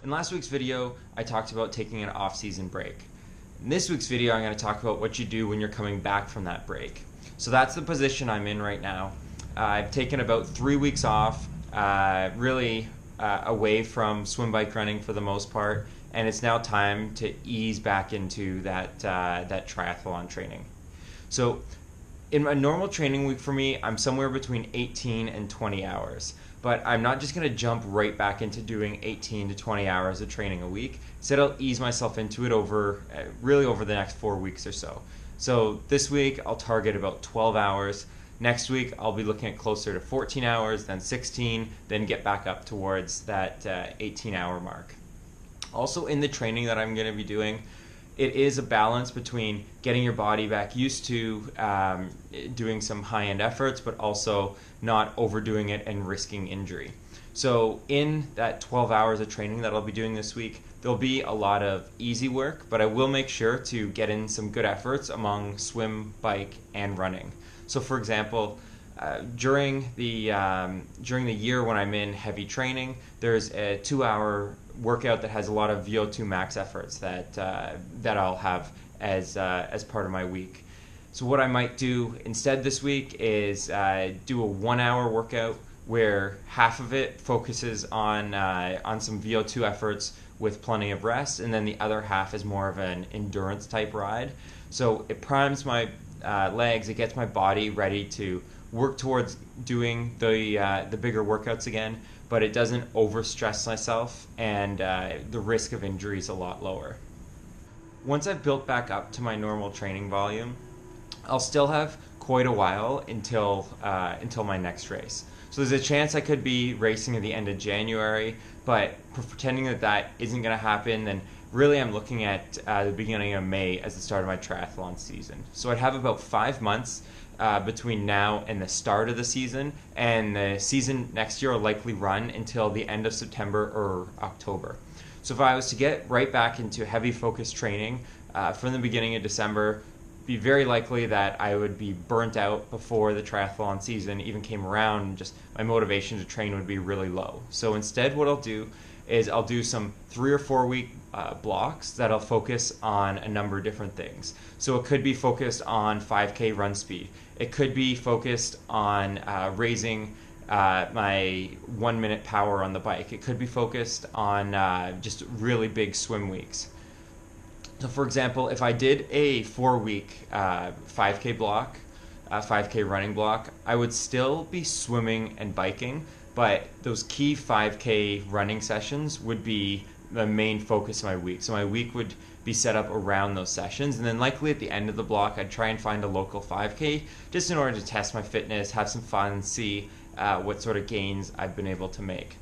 In last week's video, I talked about taking an off-season break. In this week's video, I'm going to talk about what you do when you're coming back from that break. So that's the position I'm in right now. I've taken about 3 weeks off, away from swim bike running for the most part, and it's now time to ease back into that triathlon training. So in a normal training week for me, I'm somewhere between 18 and 20 hours. But I'm not just going to jump right back into doing 18 to 20 hours of training a week. Instead, I'll ease myself into it over the next 4 weeks or so. So this week, I'll target about 12 hours. Next week, I'll be looking at closer to 14 hours, then 16, then get back up towards that 18-hour mark. Also, in the training that I'm going to be doing, it is a balance between getting your body back used to doing some high-end efforts, but also not overdoing it and risking injury. So in that 12 hours of training that I'll be doing this week, there'll be a lot of easy work, but I will make sure to get in some good efforts among swim, bike, and running. So for example, during the year when I'm in heavy training, there's a 2-hour workout that has a lot of VO2 max efforts that I'll have as part of my week. So what I might do instead this week is do a 1-hour workout where half of it focuses on some VO2 efforts with plenty of rest, and then the other half is more of an endurance type ride. So it primes my legs, it gets my body ready to work towards doing the bigger workouts again, but it doesn't overstress myself, and the risk of injury is a lot lower. Once I've built back up to my normal training volume, I'll still have quite a while until my next race. So there's a chance I could be racing at the end of January, but pretending that isn't going to happen, then really I'm looking at the beginning of May as the start of my triathlon season. So I'd have about 5 months between now and the start of the season, and the season next year will likely run until the end of September or October. So if I was to get right back into heavy focused training from the beginning of December, be very likely that I would be burnt out before the triathlon season even came around, and just my motivation to train would be really low. So instead what I'll do is I'll do some 3 or 4 week blocks that I'll focus on a number of different things. So it could be focused on 5K run speed. It could be focused on raising my 1 minute power on the bike. It could be focused on just really big swim weeks. So for example, if I did a 4-week 5K block, 5K running block, I would still be swimming and biking, but those key 5K running sessions would be the main focus of my week. So my week would be set up around those sessions, and then likely at the end of the block I'd try and find a local 5K just in order to test my fitness, have some fun, and see what sort of gains I've been able to make.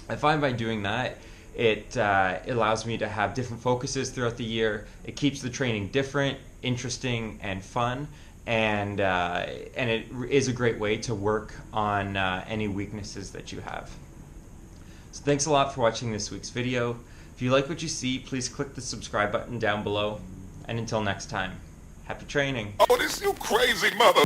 I find by doing that, it allows me to have different focuses throughout the year. It keeps the training different, interesting, and fun, and it is a great way to work on any weaknesses that you have. So thanks a lot for watching this week's video. If you like what you see, please click the subscribe button down below, and until next time, happy training. Oh, this you crazy mother...